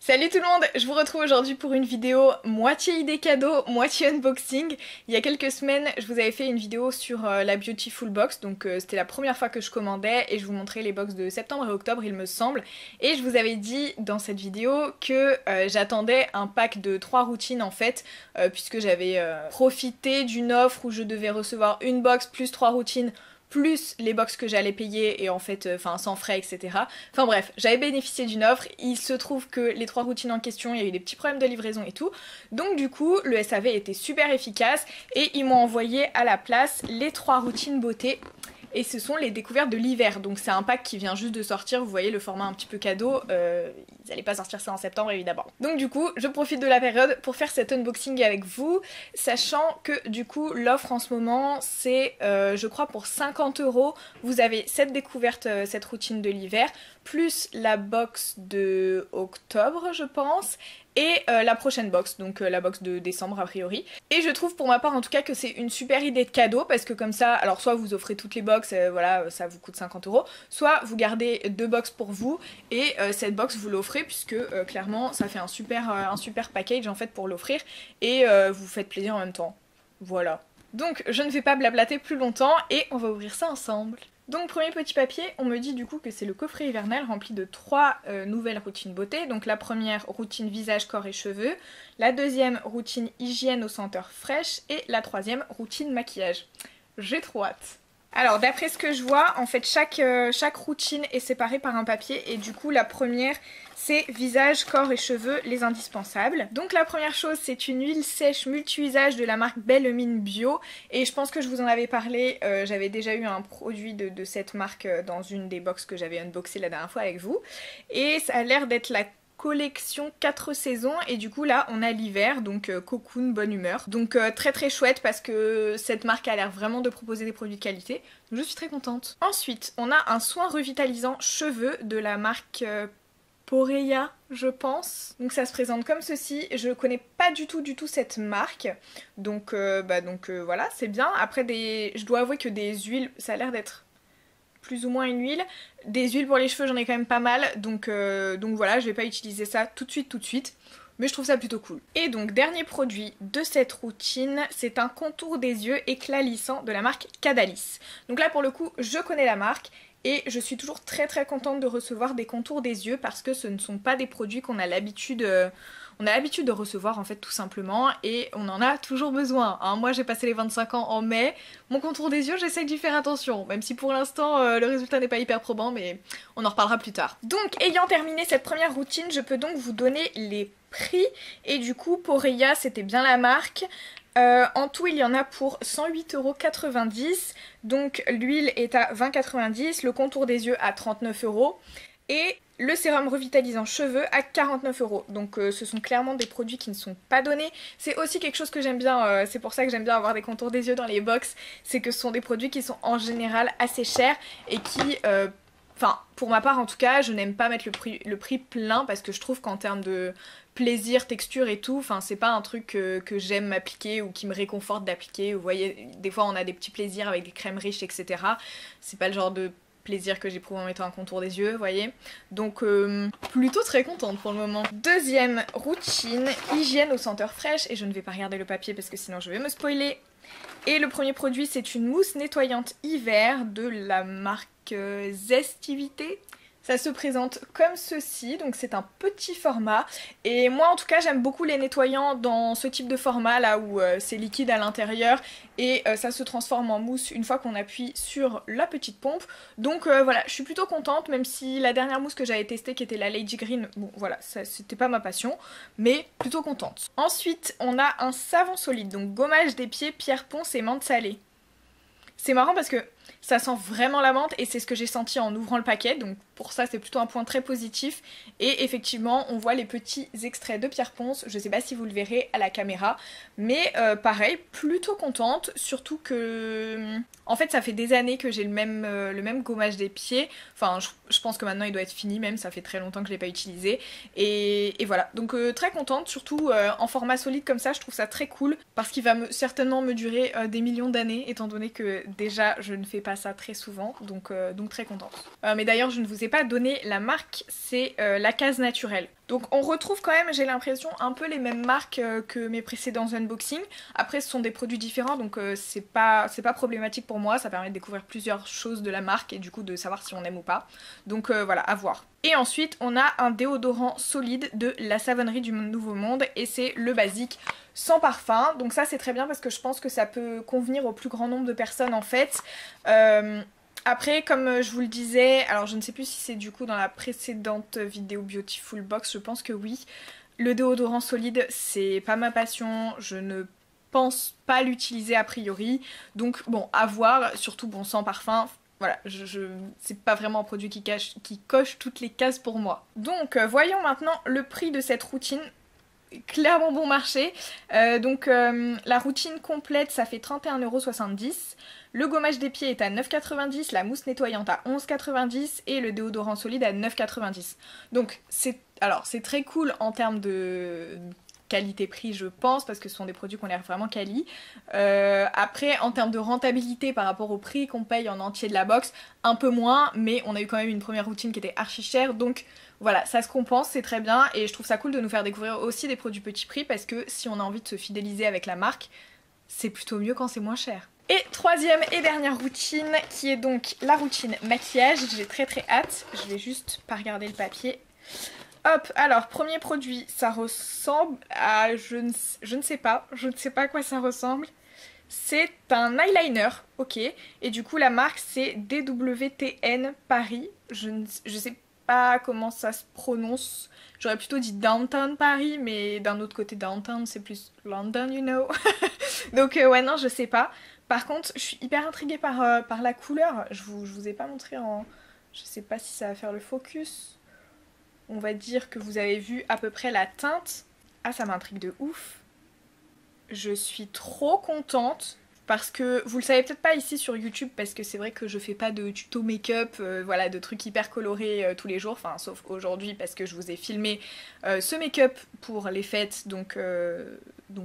Salut tout le monde, je vous retrouve aujourd'hui pour une vidéo moitié idée cadeau, moitié unboxing. Il y a quelques semaines, je vous avais fait une vidéo sur la Beautiful Box, donc c'était la première fois que je commandais et je vous montrais les box de septembre et octobre il me semble. Et je vous avais dit dans cette vidéo que j'attendais un pack de 3 routines en fait, puisque j'avais profité d'une offre où je devais recevoir une box plus 3 routines plus les box que j'allais payer et en fait, sans frais, etc. Enfin bref, j'avais bénéficié d'une offre, il se trouve que les 3 routines en question, il y a eu des petits problèmes de livraison et tout, donc du coup, le SAV était super efficace et ils m'ont envoyé à la place les 3 routines beauté. Et ce sont les découvertes de l'hiver, donc c'est un pack qui vient juste de sortir, vous voyez le format un petit peu cadeau, ils allaient pas sortir ça en septembre évidemment. Donc du coup, je profite de la période pour faire cet unboxing avec vous, sachant que du coup l'offre en ce moment c'est, je crois pour 50 €, vous avez cette découverte, cette routine de l'hiver, plus la box de octobre je pense, et la prochaine box, donc la box de décembre a priori. Et je trouve pour ma part en tout cas que c'est une super idée de cadeau parce que comme ça, alors soit vous offrez toutes les box, voilà, ça vous coûte 50 €, soit vous gardez 2 box pour vous et cette box vous l'offrez puisque clairement ça fait un super package en fait pour l'offrir et vous faites plaisir en même temps. Voilà. Donc je ne vais pas blablater plus longtemps et on va ouvrir ça ensemble. Donc premier petit papier, on me dit du coup que c'est le coffret hivernal rempli de 3 nouvelles routines beauté. Donc la première routine visage, corps et cheveux, la deuxième routine hygiène aux senteurs fraîches et la troisième routine maquillage. J'ai trop hâte. Alors d'après ce que je vois, en fait chaque routine est séparée par un papier et du coup la première c'est visage, corps et cheveux, les indispensables. Donc la première chose c'est une huile sèche multi-usage de la marque Belle Mine Bio et je pense que je vous en avais parlé, j'avais déjà eu un produit de cette marque dans une des box que j'avais unboxé la dernière fois avec vous et ça a l'air d'être la collection 4 saisons et du coup là on a l'hiver donc cocoon bonne humeur donc très chouette parce que cette marque a l'air vraiment de proposer des produits de qualité donc je suis très contente. Ensuite on a un soin revitalisant cheveux de la marque Poreya je pense, donc ça se présente comme ceci. Je connais pas du tout cette marque donc voilà c'est bien. Après je dois avouer que des huiles ça a l'air d'être plus ou moins une huile. Des huiles pour les cheveux j'en ai quand même pas mal donc voilà je vais pas utiliser ça tout de suite mais je trouve ça plutôt cool. Et donc dernier produit de cette routine c'est un contour des yeux éclat lissant de la marque Cadalis. Donc là pour le coup je connais la marque et je suis toujours très contente de recevoir des contours des yeux parce que ce ne sont pas des produits qu'on a l'habitude de recevoir en fait tout simplement et on en a toujours besoin. Hein. Moi j'ai passé les 25 ans en mai, mon contour des yeux j'essaie d'y faire attention, même si pour l'instant le résultat n'est pas hyper probant mais on en reparlera plus tard. Donc ayant terminé cette première routine je peux donc vous donner les prix et du coup Poreya c'était bien la marque. En tout il y en a pour 108,90 €, donc l'huile est à 20,90 €, le contour des yeux à 39 € et le sérum revitalisant cheveux à 49 €. Donc ce sont clairement des produits qui ne sont pas donnés. C'est aussi quelque chose que j'aime bien, c'est pour ça que j'aime bien avoir des contours des yeux dans les box, c'est que ce sont des produits qui sont en général assez chers et qui... Enfin, pour ma part en tout cas, je n'aime pas mettre le prix plein parce que je trouve qu'en termes de plaisir, texture et tout, enfin c'est pas un truc que j'aime m'appliquer ou qui me réconforte d'appliquer. Vous voyez, des fois on a des petits plaisirs avec des crèmes riches, etc. C'est pas le genre de plaisir que j'éprouve en mettant un contour des yeux, vous voyez. Donc plutôt très contente pour le moment. Deuxième routine, hygiène aux senteurs fraîches, et je ne vais pas regarder le papier parce que sinon je vais me spoiler. Et le premier produit c'est une mousse nettoyante hiver de la marque Zestivité. Ça se présente comme ceci, donc c'est un petit format et moi en tout cas j'aime beaucoup les nettoyants dans ce type de format là où c'est liquide à l'intérieur et ça se transforme en mousse une fois qu'on appuie sur la petite pompe. Donc voilà, je suis plutôt contente même si la dernière mousse que j'avais testée qui était la Lady Green, bon voilà, c'était pas ma passion mais plutôt contente. Ensuite on a un savon solide, donc gommage des pieds, pierre ponce et menthe salée. C'est marrant parce que ça sent vraiment la menthe et c'est ce que j'ai senti en ouvrant le paquet, donc pour ça c'est plutôt un point très positif. Et effectivement on voit les petits extraits de pierre ponce, je sais pas si vous le verrez à la caméra, mais pareil, plutôt contente, surtout que en fait ça fait des années que j'ai le même gommage des pieds, enfin je pense que maintenant il doit être fini même, ça fait très longtemps que je l'ai pas utilisé, et voilà, donc très contente, surtout en format solide comme ça, je trouve ça très cool, parce qu'il va certainement me durer des millions d'années, étant donné que déjà je ne fais pas ça très souvent, donc très contente. Mais d'ailleurs je ne vous ai ai pas donné la marque, c'est La Case Naturelle. Donc on retrouve quand même, j'ai l'impression, un peu les mêmes marques que mes précédents unboxings. Après ce sont des produits différents, donc c'est pas problématique pour moi, ça permet de découvrir plusieurs choses de la marque et du coup de savoir si on aime ou pas. Donc voilà, à voir. Et ensuite on a un déodorant solide de La Savonnerie du Nouveau Monde et c'est le basique sans parfum. Donc ça c'est très bien parce que je pense que ça peut convenir au plus grand nombre de personnes en fait. Après, comme je vous le disais, alors je ne sais plus si c'est du coup dans la précédente vidéo Beautiful Box, je pense que oui. Le déodorant solide, c'est pas ma passion, je ne pense pas l'utiliser a priori. Donc bon, à voir, surtout bon sans parfum. Voilà, c'est pas vraiment un produit qui coche toutes les cases pour moi. Donc voyons maintenant le prix de cette routine. Clairement bon marché. La routine complète ça fait 31,70 €. Le gommage des pieds est à 9,90 €, la mousse nettoyante à 11,90 € et le déodorant solide à 9,90 €. Donc c'est très cool en termes de qualité-prix je pense parce que ce sont des produits qui ont l'air vraiment quali. Après en termes de rentabilité par rapport au prix qu'on paye en entier de la box, un peu moins, mais on a eu quand même une première routine qui était archi chère, donc voilà, ça se compense, c'est très bien et je trouve ça cool de nous faire découvrir aussi des produits petit prix parce que si on a envie de se fidéliser avec la marque, c'est plutôt mieux quand c'est moins cher. Et troisième et dernière routine qui est donc la routine maquillage, j'ai très hâte, je vais juste pas regarder le papier. Hop, alors premier produit, ça ressemble à, je ne sais pas à quoi ça ressemble. C'est un eyeliner, ok, et du coup la marque c'est DWTN Paris, je sais pas comment ça se prononce, j'aurais plutôt dit Downtown Paris, mais d'un autre côté Downtown c'est plus London, you know. Donc ouais non je sais pas. Par contre je suis hyper intriguée par la couleur, je vous ai pas montré en... Je sais pas si ça va faire le focus. On va dire que vous avez vu à peu près la teinte. Ah ça m'intrigue de ouf. Je suis trop contente parce que vous le savez peut-être pas ici sur YouTube parce que c'est vrai que je fais pas de tuto make-up, voilà, de trucs hyper colorés tous les jours, enfin sauf aujourd'hui parce que je vous ai filmé ce make-up pour les fêtes, donc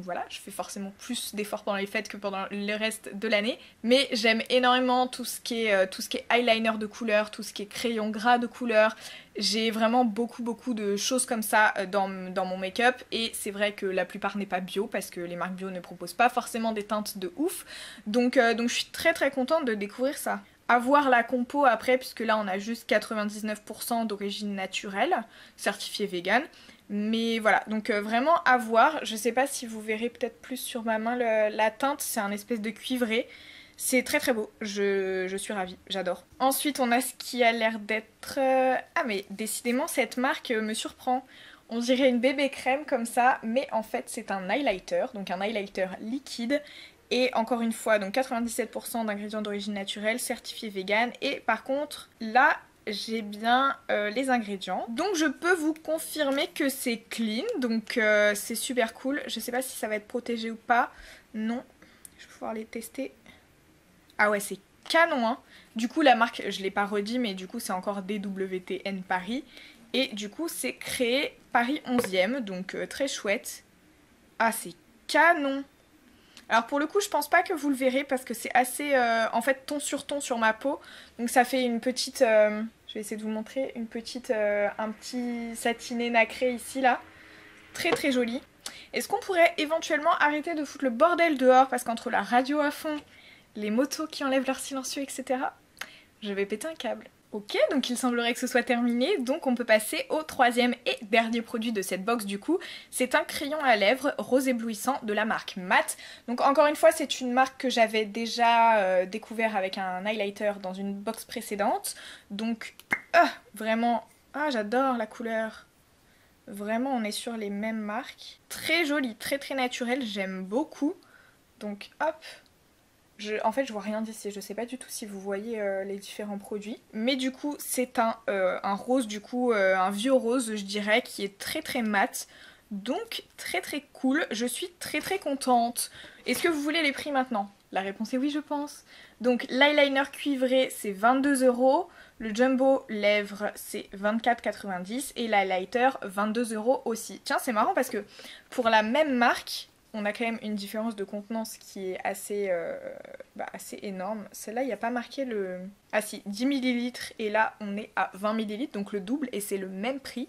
voilà, je fais forcément plus d'efforts pendant les fêtes que pendant le reste de l'année, mais j'aime énormément tout ce qui est eyeliner de couleur, tout ce qui est crayon gras de couleur. J'ai vraiment beaucoup de choses comme ça dans mon make-up et c'est vrai que la plupart n'est pas bio parce que les marques bio ne proposent pas forcément des teintes de ouf. Donc je suis très contente de découvrir ça. À voir la compo après puisque là on a juste 99% d'origine naturelle, certifié vegan. Mais voilà, donc vraiment à voir. Je sais pas si vous verrez peut-être plus sur ma main la teinte, c'est un espèce de cuivré. C'est très beau, je suis ravie, j'adore. Ensuite on a ce qui a l'air d'être... Ah mais décidément cette marque me surprend. On dirait une bébé crème comme ça, mais en fait c'est un highlighter, donc un highlighter liquide. Et encore une fois, donc 97% d'ingrédients d'origine naturelle, certifié vegan. Et par contre, là, j'ai bien les ingrédients. Donc je peux vous confirmer que c'est clean, donc c'est super cool. Je sais pas si ça va être protégé ou pas. Non, je vais pouvoir les tester. Ah ouais, c'est canon, hein. Du coup, la marque, je l'ai pas redit, mais du coup, c'est encore DWTN Paris. Et du coup, c'est créé Paris 11e, donc très chouette. Ah, c'est canon. Alors pour le coup, je pense pas que vous le verrez parce que c'est assez, en fait, ton sur ma peau. Donc ça fait une petite, je vais essayer de vous montrer, un petit satiné nacré ici, là. Très joli. Est-ce qu'on pourrait éventuellement arrêter de foutre le bordel dehors parce qu'entre la radio à fond, les motos qui enlèvent leur silencieux, etc. je vais péter un câble. Ok, donc il semblerait que ce soit terminé, donc on peut passer au troisième et dernier produit de cette box du coup. C'est un crayon à lèvres rose éblouissant de la marque MAC. Donc encore une fois, c'est une marque que j'avais déjà découvert avec un highlighter dans une box précédente. Donc vraiment, j'adore la couleur. Vraiment, on est sur les mêmes marques. Très joli, très naturel, j'aime beaucoup. Donc hop. En fait je vois rien d'ici, je sais pas du tout si vous voyez les différents produits. Mais du coup c'est un rose, du coup un vieux rose je dirais, qui est très mat. Donc très cool, je suis très contente. Est-ce que vous voulez les prix maintenant? La réponse est oui je pense. Donc l'eyeliner cuivré c'est 22 €, le jumbo lèvres c'est 24,90 € et l'highlighter 22 € aussi. Tiens c'est marrant parce que pour la même marque, on a quand même une différence de contenance qui est assez, assez énorme. Celle-là, il n'y a pas marqué le... Ah si, 10 ml et là on est à 20 ml, donc le double et c'est le même prix.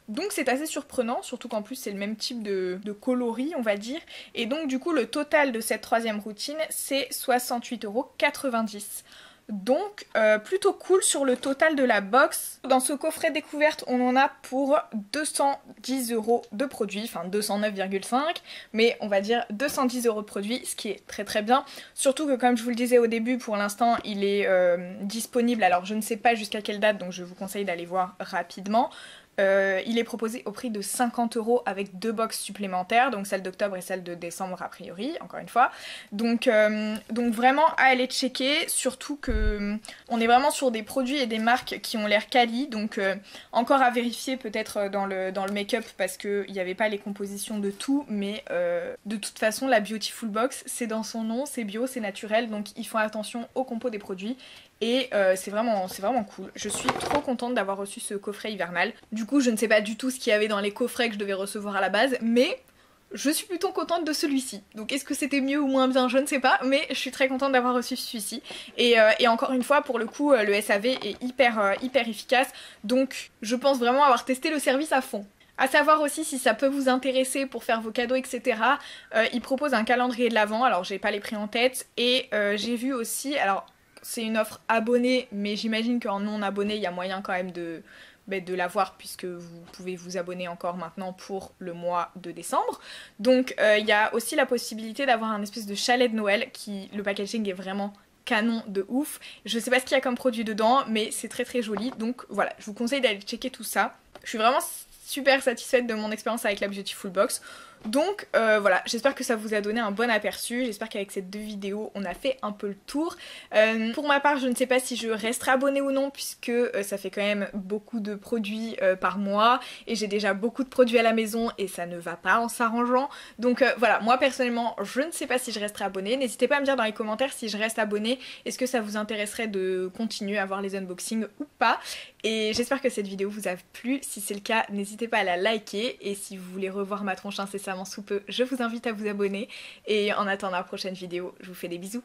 Donc c'est assez surprenant, surtout qu'en plus c'est le même type de coloris on va dire. Et donc du coup le total de cette troisième routine c'est 68,90 €. Donc plutôt cool sur le total de la box. Dans ce coffret découverte on en a pour 210 € de produits, enfin 209,5 €, mais on va dire 210 € de produits, ce qui est très très bien. Surtout que comme je vous le disais au début, pour l'instant il est disponible, alors je ne sais pas jusqu'à quelle date, donc je vous conseille d'aller voir rapidement. Il est proposé au prix de 50 € avec 2 box supplémentaires, donc celle d'octobre et celle de décembre a priori, encore une fois. Donc vraiment à aller checker, surtout que on est vraiment sur des produits et des marques qui ont l'air quali, donc encore à vérifier peut-être dans le make-up parce qu'il n'y avait pas les compositions de tout, mais de toute façon la Beautiful Box c'est dans son nom, c'est bio, c'est naturel, donc ils font attention aux compos des produits. Et c'est vraiment cool. Je suis trop contente d'avoir reçu ce coffret hivernal. Du coup, je ne sais pas du tout ce qu'il y avait dans les coffrets que je devais recevoir à la base, mais je suis plutôt contente de celui-ci. Donc est-ce que c'était mieux ou moins bien, je ne sais pas, mais je suis très contente d'avoir reçu celui-ci. Et encore une fois, pour le coup, le SAV est hyper efficace. Donc je pense vraiment avoir testé le service à fond. À savoir aussi si ça peut vous intéresser pour faire vos cadeaux etc. Il propose un calendrier de l'Avent, alors j'ai pas les prix en tête. Et j'ai vu aussi, alors c'est une offre abonnée, mais j'imagine qu'en non abonné il y a moyen quand même de l'avoir puisque vous pouvez vous abonner encore maintenant pour le mois de décembre. Donc il y a aussi la possibilité d'avoir un espèce de chalet de Noël qui, le packaging est vraiment canon de ouf. Je sais pas ce qu'il y a comme produit dedans, mais c'est très très joli. Donc voilà, je vous conseille d'aller checker tout ça. Je suis vraiment super satisfaite de mon expérience avec la Beautiful Box. Donc voilà, j'espère que ça vous a donné un bon aperçu, j'espère qu'avec ces 2 vidéos on a fait un peu le tour. Pour ma part je ne sais pas si je resterai abonnée ou non puisque ça fait quand même beaucoup de produits par mois et j'ai déjà beaucoup de produits à la maison et ça ne va pas en s'arrangeant. Donc voilà, moi personnellement je ne sais pas si je resterai abonnée, n'hésitez pas à me dire dans les commentaires si je reste abonnée, est-ce que ça vous intéresserait de continuer à voir les unboxings ou pas. Et j'espère que cette vidéo vous a plu, si c'est le cas n'hésitez pas à la liker et si vous voulez revoir ma tronche incessamment sous peu, je vous invite à vous abonner et en attendant la prochaine vidéo, je vous fais des bisous.